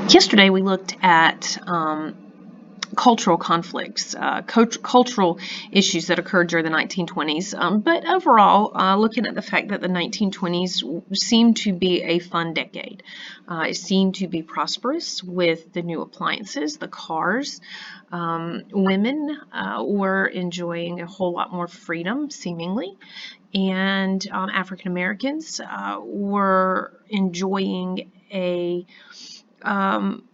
Yesterday we looked at cultural conflicts, cultural issues that occurred during the 1920s. But overall, looking at the fact that the 1920s seemed to be a fun decade. It seemed to be prosperous with the new appliances, the cars. Women were enjoying a whole lot more freedom, seemingly. And African Americans were enjoying um,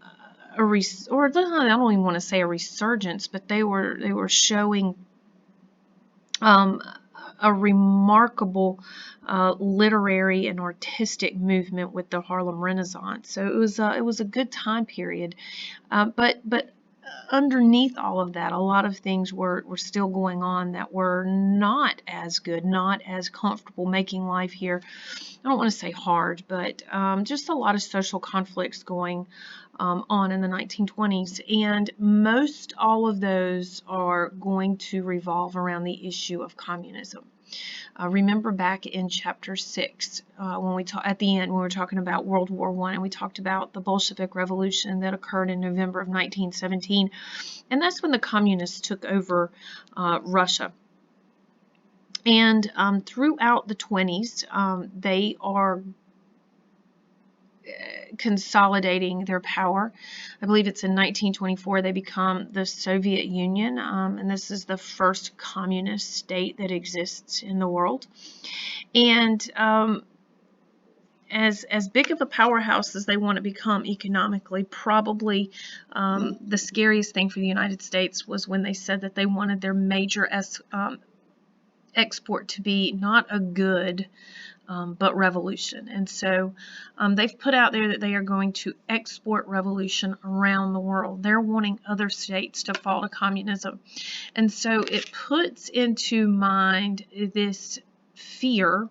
or I don't even want to say a resurgence, but they were showing um, a remarkable literary and artistic movement with the Harlem Renaissance. So it was a good time period, but underneath all of that, a lot of things were still going on that were not as good, not as comfortable, making life here, I don't want to say hard, but just a lot of social conflicts going on in the 1920s. And most all of those are going to revolve around the issue of communism. Remember back in chapter 6, when we at the end, when we were talking about World War I, and we talked about the Bolshevik Revolution that occurred in November of 1917, and that's when the communists took over Russia. And throughout the 20s, they are consolidating their power. I believe it's in 1924 they become the Soviet Union, and this is the first communist state that exists in the world. And as big of a powerhouse as they want to become economically, probably the scariest thing for the United States was when they said that they wanted their major export to be not a good, but revolution. And so they've put out there that they are going to export revolution around the world. They're wanting other states to fall to communism. And so it puts into mind this fear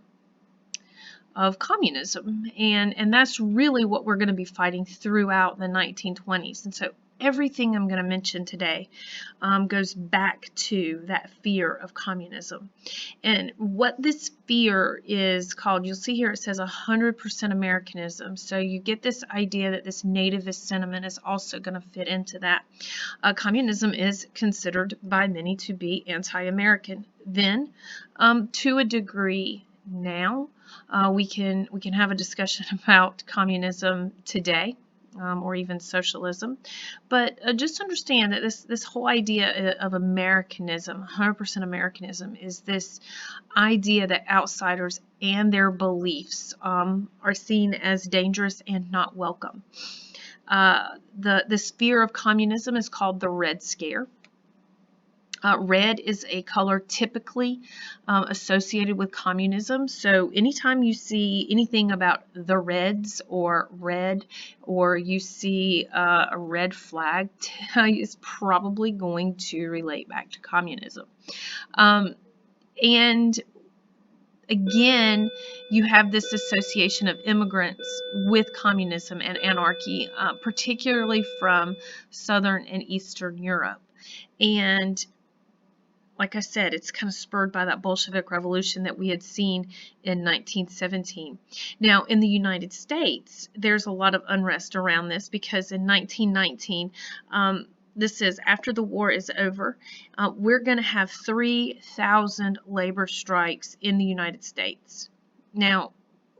of communism. And that's really what we're going to be fighting throughout the 1920s. And so everything I'm going to mention today goes back to that fear of communism. And what this fear is called, you'll see here it says 100% Americanism. So you get this idea that this nativist sentiment is also going to fit into that. Communism is considered by many to be anti-American. Then, to a degree now, we can have a discussion about communism today. Or even socialism, but just understand that this whole idea of Americanism, 100% Americanism, is this idea that outsiders and their beliefs are seen as dangerous and not welcome. This fear of communism is called the Red Scare. Red is a color typically associated with communism. So anytime you see anything about the Reds or red, or you see a red flag, it's probably going to relate back to communism. And again, you have this association of immigrants with communism and anarchy, particularly from Southern and Eastern Europe. And like I said, it's kind of spurred by that Bolshevik Revolution that we had seen in 1917. Now, in the United States, there's a lot of unrest around this because in 1919, this is after the war is over, we're going to have 3,000 labor strikes in the United States. Now,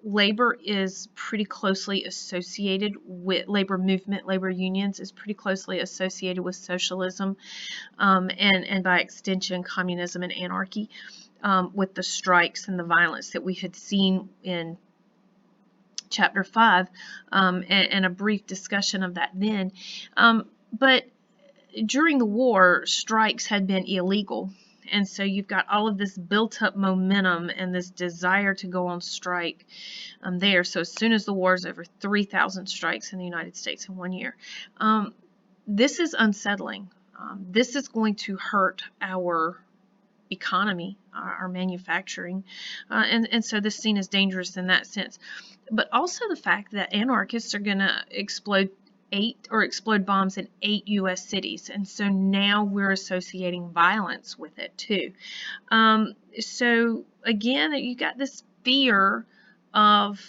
labor is pretty closely associated with labor movement, labor unions is pretty closely associated with socialism, and by extension communism and anarchy, with the strikes and the violence that we had seen in chapter 5, and a brief discussion of that then. But during the war, strikes had been illegal. And so you've got all of this built up momentum and this desire to go on strike there. So as soon as the war is over, 3,000 strikes in the United States in 1 year. This is unsettling. This is going to hurt our economy, our manufacturing, and so this scene is dangerous in that sense. But also the fact that anarchists are going to explode bombs in 8 U.S. cities, and so now we're associating violence with it too. So again, you got this fear of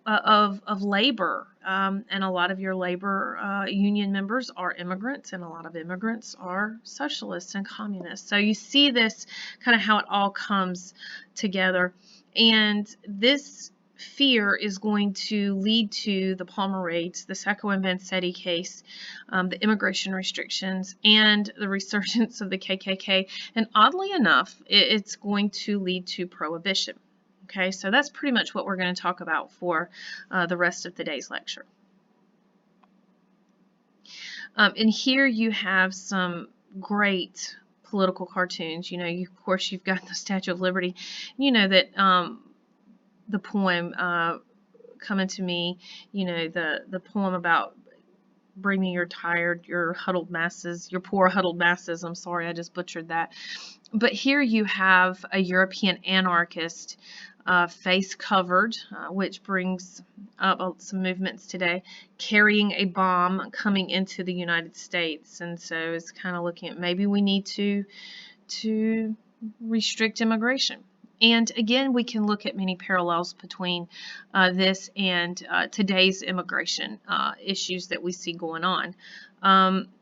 of labor, and a lot of your labor union members are immigrants, and a lot of immigrants are socialists and communists. So you see this kind of how it all comes together, and this fear is going to lead to the Palmer raids, the Sacco and Vanzetti case, the immigration restrictions, and the resurgence of the KKK. And oddly enough, it's going to lead to prohibition. Okay, so that's pretty much what we're going to talk about for the rest of today's lecture. And here you have some great political cartoons. You know, of course, you've got the Statue of Liberty. You know that the poem Coming to Me, you know, the poem about bring me your tired, your huddled masses, your poor huddled masses. I'm sorry, I just butchered that. But here you have a European anarchist, face covered, which brings up some movements today, carrying a bomb coming into the United States. And so it's kind of looking at maybe we need to restrict immigration. And again, we can look at many parallels between this and today's immigration issues that we see going on.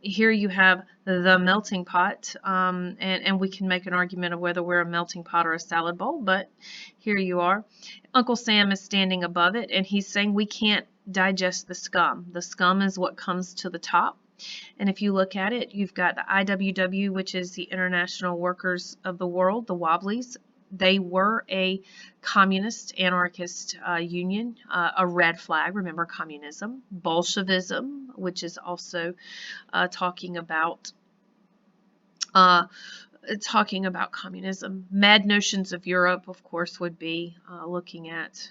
Here you have the melting pot, and we can make an argument of whether we're a melting pot or a salad bowl, but here you are. Uncle Sam is standing above it, and he's saying we can't digest the scum. The scum is what comes to the top. And if you look at it, you've got the IWW, which is the International Workers of the World, the Wobblies. They were a communist, anarchist union, a red flag, remember communism, Bolshevism, which is also talking about communism. Mad Notions of Europe, of course, would be looking at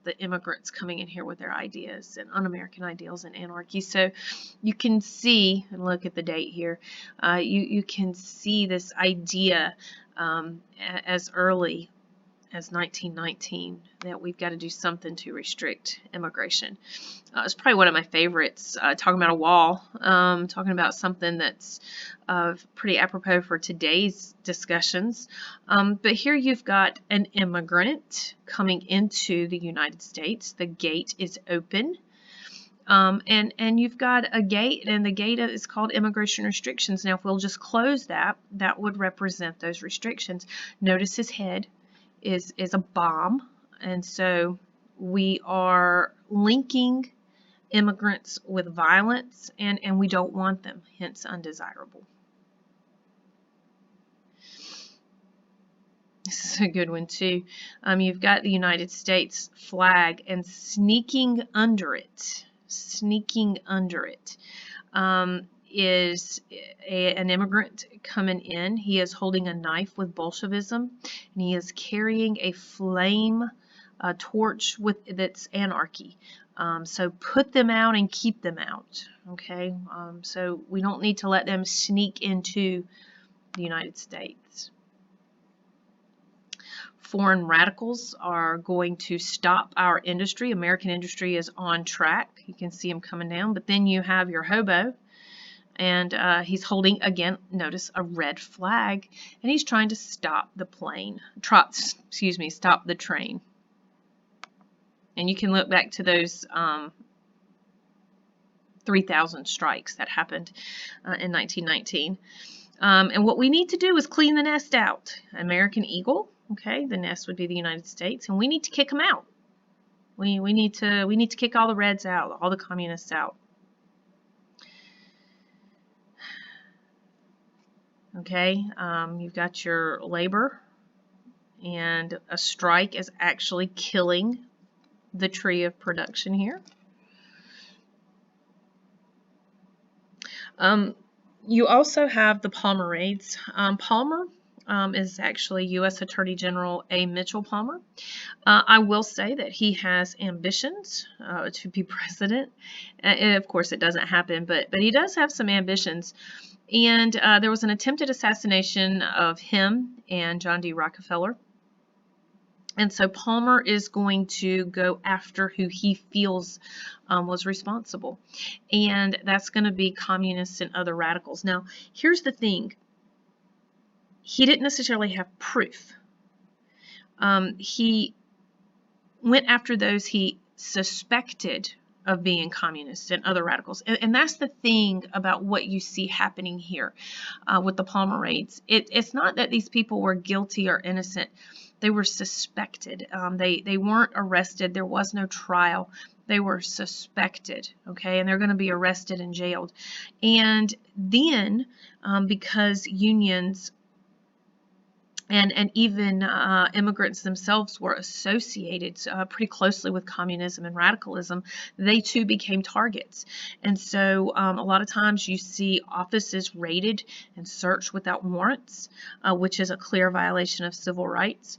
the immigrants coming in here with their ideas and un-American ideals and anarchy. So you can see, and look at the date here, you can see this idea as early as 1919 that we've got to do something to restrict immigration. It's probably one of my favorites, talking about a wall, talking about something that's pretty apropos for today's discussions. But here you've got an immigrant coming into the United States. The gate is open. And you've got a gate, and the gate is called immigration restrictions. Now, if we'll just close that, that would represent those restrictions. Notice his head is a bomb, and so we are linking immigrants with violence, and we don't want them, hence undesirable. This is a good one too. You've got the United States flag, and sneaking under it is an immigrant coming in. He is holding a knife with Bolshevism, and he is carrying a flame torch that's anarchy. So put them out and keep them out. Okay, so we don't need to let them sneak into the United States. Foreign radicals are going to stop our industry. American industry is on track. You can see him coming down. But then you have your hobo, and he's holding, again, notice, a red flag, and he's trying to stop the stop the train. And you can look back to those 3,000 strikes that happened in 1919. And what we need to do is clean the nest out. American Eagle. Okay, the nest would be the United States, and we need to kick them out. We need to kick all the Reds out, all the communists out. Okay, you've got your labor, and a strike is actually killing the tree of production here. You also have the Palmer raids. Palmer is actually U.S. Attorney General A. Mitchell Palmer. I will say that he has ambitions to be president. And of course, it doesn't happen, but he does have some ambitions. And there was an attempted assassination of him and John D. Rockefeller. And so Palmer is going to go after who he feels was responsible. And that's going to be communists and other radicals. Now, here's the thing. He didn't necessarily have proof. He went after those he suspected of being communists and other radicals. And that's the thing about what you see happening here with the Palmer raids. It's not that these people were guilty or innocent. They were suspected. They weren't arrested. There was no trial. They were suspected, okay, and they're going to be arrested and jailed. And then, because unions and even immigrants themselves were associated pretty closely with communism and radicalism, they too became targets. And so a lot of times you see offices raided and searched without warrants, which is a clear violation of civil rights.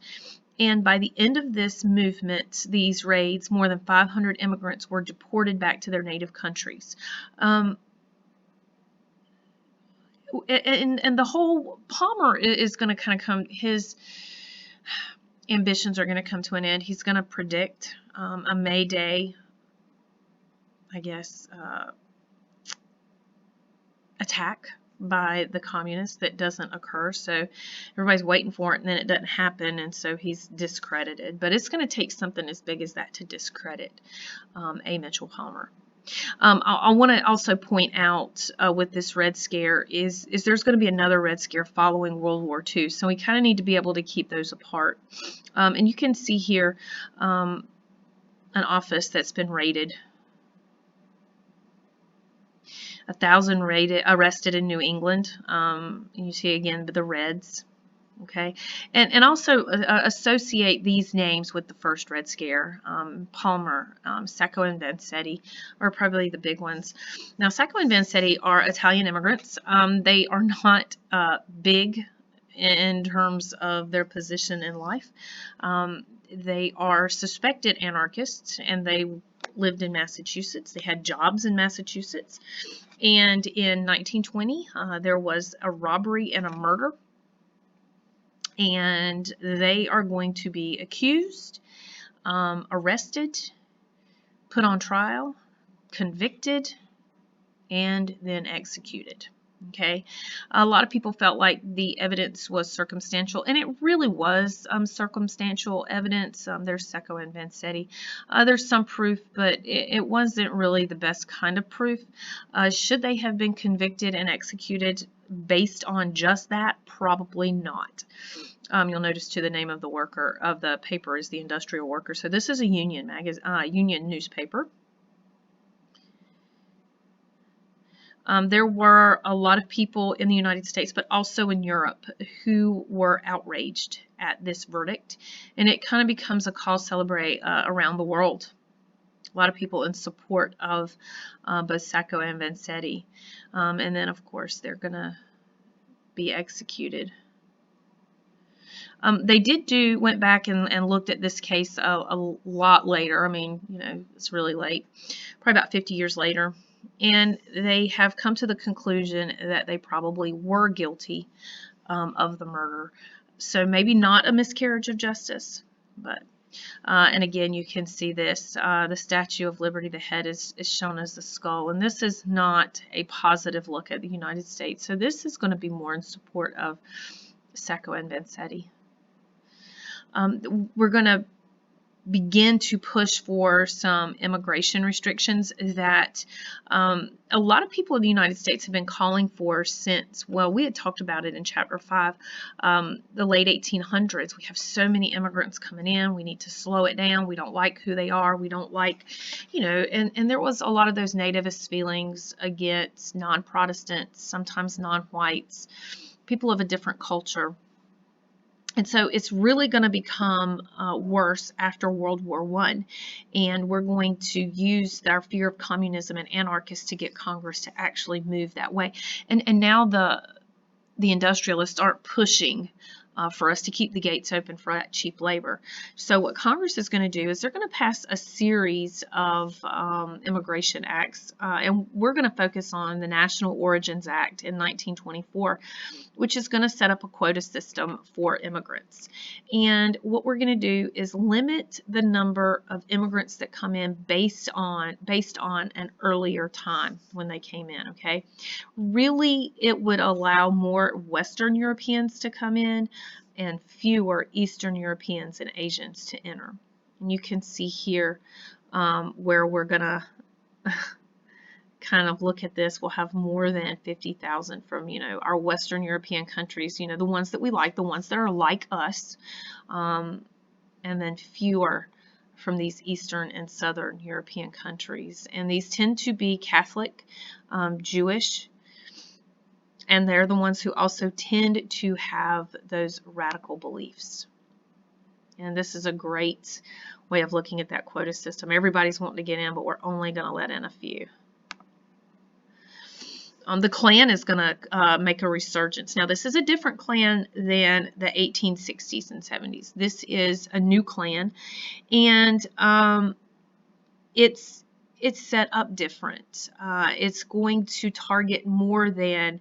And by the end of this movement, these raids, more than 500 immigrants were deported back to their native countries. And the whole Palmer is going to kind of come, his ambitions are going to come to an end. He's going to predict a May Day, I guess, attack by the communists that doesn't occur. So everybody's waiting for it, and then it doesn't happen, and so he's discredited. But it's going to take something as big as that to discredit A. Mitchell Palmer. I want to also point out with this Red Scare is there's going to be another Red Scare following World War II, so we kind of need to be able to keep those apart. And you can see here an office that's been raided. 1,000 arrested in New England. You see again the Reds. Okay, and also associate these names with the first Red Scare. Palmer, Sacco and Vanzetti are probably the big ones. Now, Sacco and Vanzetti are Italian immigrants. They are not big in terms of their position in life. They are suspected anarchists, and they lived in Massachusetts. They had jobs in Massachusetts. And in 1920, there was a robbery and a murder. And they are going to be accused, arrested, put on trial, convicted, and then executed. Okay, a lot of people felt like the evidence was circumstantial, and it really was circumstantial evidence. There's Sacco and Vanzetti. There's some proof, but it wasn't really the best kind of proof. Should they have been convicted and executed based on just that? Probably not. You'll notice too the name of the worker of the paper is the Industrial Worker. So this is a union union newspaper. There were a lot of people in the United States, but also in Europe, who were outraged at this verdict, and it kind of becomes a cause celebre around the world. A lot of people in support of both Sacco and Vanzetti, and then of course they're gonna be executed. They went back and looked at this case a lot later. I mean, you know, it's really late, probably about 50 years later. And they have come to the conclusion that they probably were guilty of the murder. So maybe not a miscarriage of justice, but, and again, you can see this, the Statue of Liberty, the head is shown as the skull, and this is not a positive look at the United States. So this is going to be more in support of Sacco and Vanzetti. We're going to begin to push for some immigration restrictions that a lot of people in the United States have been calling for since, well, we had talked about it in Chapter 5, the late 1800s. We have so many immigrants coming in. We need to slow it down. We don't like who they are. We don't like, you know, and there was a lot of those nativist feelings against non-Protestants, sometimes non-whites, people of a different culture. And so it's really going to become worse after World War I, and we're going to use our fear of communism and anarchists to get Congress to actually move that way. And now the industrialists aren't pushing for us to keep the gates open for that cheap labor. So what Congress is going to do is they're going to pass a series of immigration acts, and we're going to focus on the National Origins Act in 1924, which is going to set up a quota system for immigrants. And what we're going to do is limit the number of immigrants that come in based on an earlier time when they came in, okay? Really, it would allow more Western Europeans to come in and fewer Eastern Europeans and Asians to enter. And you can see here where we're going to kind of look at this. We'll have more than 50,000 from, our Western European countries, the ones that we like, the ones that are like us, and then fewer from these Eastern and Southern European countries. And these tend to be Catholic, Jewish, and they're the ones who also tend to have those radical beliefs. And this is a great way of looking at that quota system. Everybody's wanting to get in, but we're only going to let in a few. The Klan is going to make a resurgence. Now, this is a different Klan than the 1860s and 70s. This is a new Klan, and it's set up different. It's going to target more than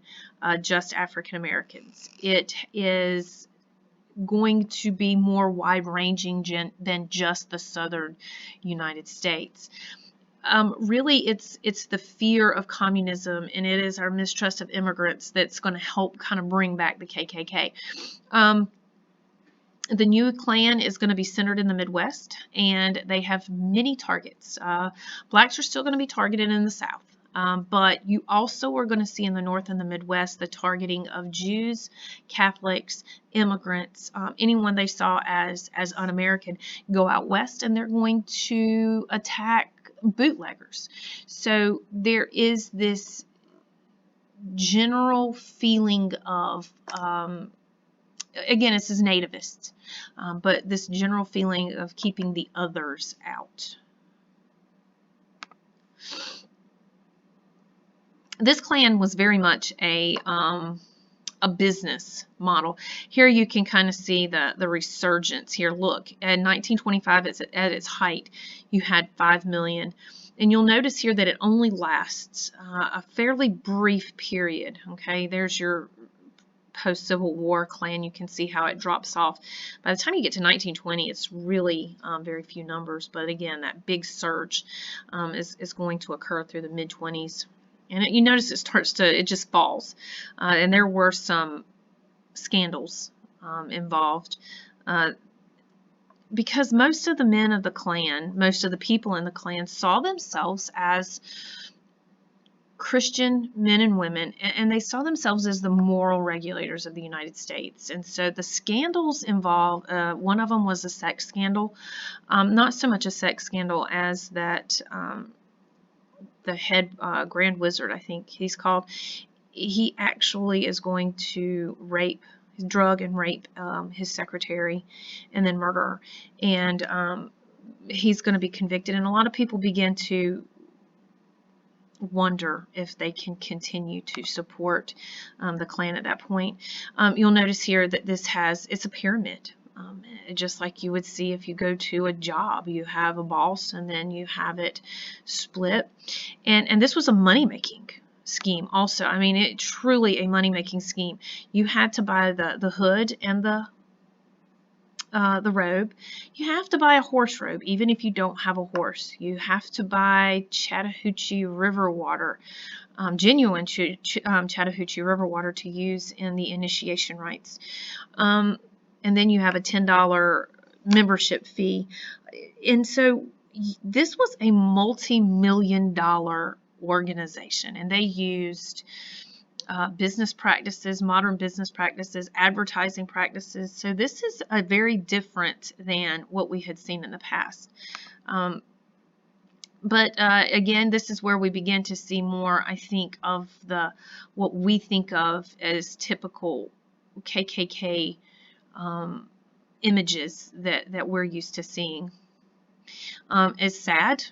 just African Americans. It is going to be more wide-ranging than just the Southern United States. Really, it's the fear of communism, and it is our mistrust of immigrants that's going to help kind of bring back the KKK. The new Klan is going to be centered in the Midwest, and they have many targets. Blacks are still going to be targeted in the South, but you also are going to see in the North and the Midwest the targeting of Jews, Catholics, immigrants, anyone they saw as un-American go out west, and they're going to attack bootleggers. So there is this general feeling of, again, this is nativist, but this general feeling of keeping the others out. This Klan was very much a business model. Here you can kind of see the resurgence here. Look, in 1925, at its height, you had 5 million. And you'll notice here that it only lasts a fairly brief period. Okay, there's your post-Civil War Klan. You can see how it drops off. By the time you get to 1920, it's really very few numbers. But again, that big surge is going to occur through the mid-20s. And you notice it just falls. And there were some scandals involved. Because most of the men of the Klan, most of the people in the Klan saw themselves as Christian men and women, and they saw themselves as the moral regulators of the United States. And so the scandals involved, one of them was a sex scandal. Not so much a sex scandal as that the head Grand Wizard, I think he's called, he actually is going to drug and rape his secretary and then murder her. And he's going to be convicted, and a lot of people begin to wonder if they can continue to support the Klan at that point. You'll notice here that it's a pyramid. Just like you would see if you go to a job, you have a boss and then you have it split. And this was a money-making scheme also. I mean, it truly a money-making scheme. You had to buy the hood and the robe. You have to buy a horse robe, even if you don't have a horse. You have to buy Chattahoochee River water, genuine Chattahoochee River water to use in the initiation rites. And then you have a $10 membership fee. And so this was a multi-million-dollar organization, and they used business practices, modern business practices, advertising practices. So this is a very different than what we had seen in the past. But again, this is where we begin to see more, I think, of what we think of as typical KKK images that we're used to seeing. It's sad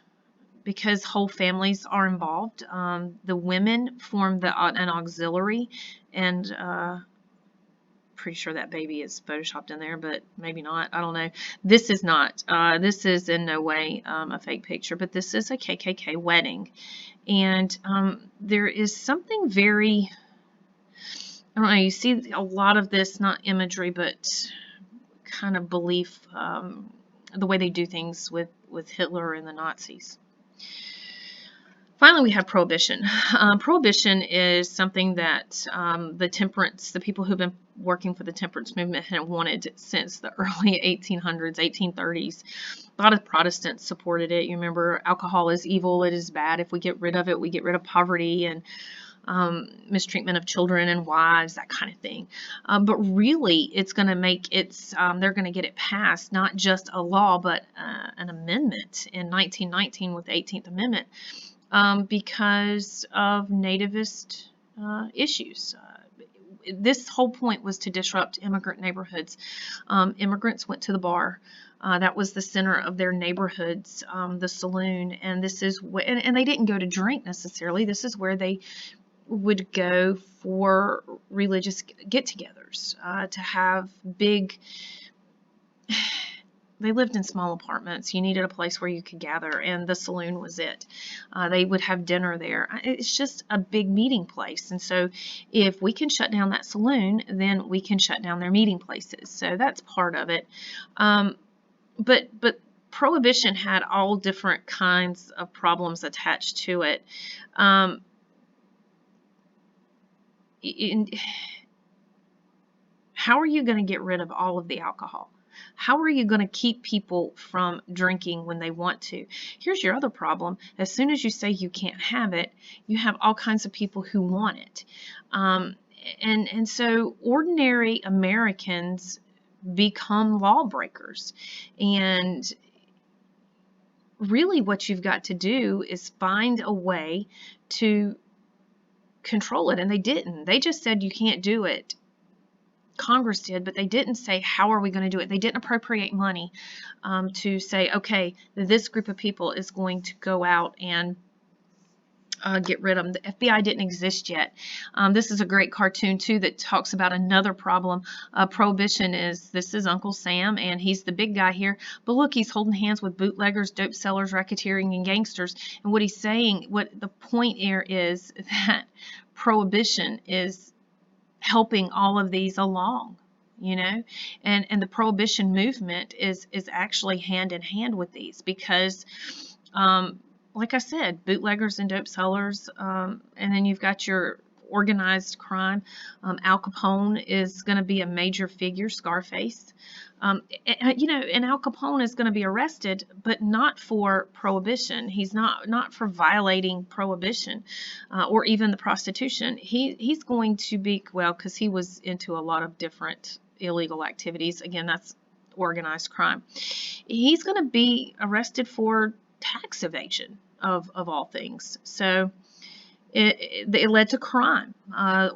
because whole families are involved. The women form an auxiliary, and pretty sure that baby is photoshopped in there, but maybe not. I don't know. This is not. This is in no way a fake picture, but this is a KKK wedding, and there is something very, I don't know, you see a lot of this, not imagery, but kind of belief, the way they do things with Hitler and the Nazis. Finally, we have prohibition. Prohibition is something that the people who've been working for the temperance movement have wanted since the early 1800s, 1830s. A lot of Protestants supported it. You remember, alcohol is evil, it is bad. If we get rid of it, we get rid of poverty and mistreatment of children and wives, that kind of thing. But really, it's going to make they're going to get it passed, not just a law, but an amendment in 1919 with the 18th Amendment. Because of nativist issues. This whole point was to disrupt immigrant neighborhoods. Immigrants went to the bar. That was the center of their neighborhoods, the saloon, and this is and they didn't go to drink necessarily. This is where they would go for religious get-togethers, to have big. They lived in small apartments. You needed a place where you could gather, and the saloon was it. They would have dinner there. It's just a big meeting place. And so if we can shut down that saloon, then we can shut down their meeting places. So that's part of it. But prohibition had all different kinds of problems attached to it. How are you going to get rid of all of the alcohol? How are you going to keep people from drinking when they want to? Here's your other problem. As soon as you say you can't have it, you have all kinds of people who want it. And so ordinary Americans become lawbreakers. And really what you've got to do is find a way to control it. And they didn't. They just said you can't do it. Congress did, but they didn't say how are we going to do it. They didn't appropriate money to say, okay, this group of people is going to go out and get rid of them. The FBI didn't exist yet. This is a great cartoon too that talks about another problem. Prohibition this is Uncle Sam, and he's the big guy here, but look, he's holding hands with bootleggers, dope sellers, racketeering, and gangsters. And what he's saying, what the point here is that prohibition is helping all of these along, and the prohibition movement is actually hand in hand with these, because like I said, bootleggers and dope sellers, and then you've got your organized crime. Al Capone is going to be a major figure, Scarface. And Al Capone is going to be arrested, but not for prohibition. He's not for violating prohibition, or even the prostitution. He's going to be, well, because he was into a lot of different illegal activities. Again, that's organized crime. He's going to be arrested for tax evasion of all things. So it led to crime.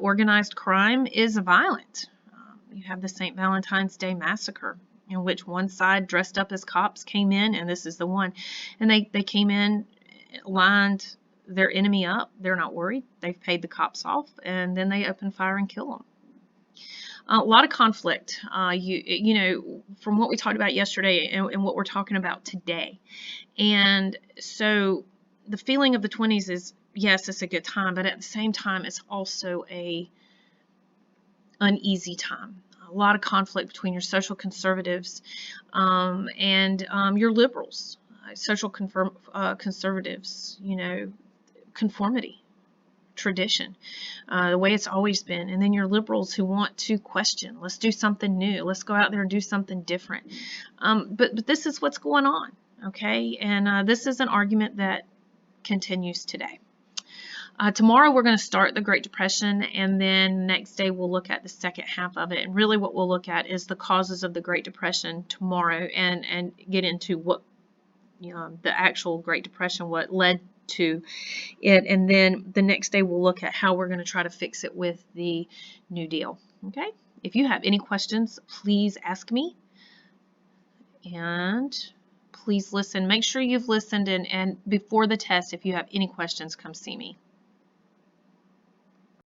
Organized crime is violent. You have the St. Valentine's Day Massacre, in which one side dressed up as cops came in, and this is the one, and they came in, lined their enemy up. They're not worried. They've paid the cops off, and then they open fire and kill them. A lot of conflict, from what we talked about yesterday and what we're talking about today. And so the feeling of the 20s is, yes, it's a good time, but at the same time, it's also a uneasy time. A lot of conflict between your social conservatives and your liberals. Social conservatives, conformity, tradition, the way it's always been. And then your liberals who want to question. Let's do something new. Let's go out there and do something different. But this is what's going on, okay? And this is an argument that continues today. Tomorrow we're going to start the Great Depression, and then next day we'll look at the second half of it. And really what we'll look at is the causes of the Great Depression tomorrow, and get into what the actual Great Depression, what led to it. And then the next day we'll look at how we're going to try to fix it with the New Deal. Okay? If you have any questions, please ask me. And please listen. Make sure you've listened, and before the test, if you have any questions, come see me.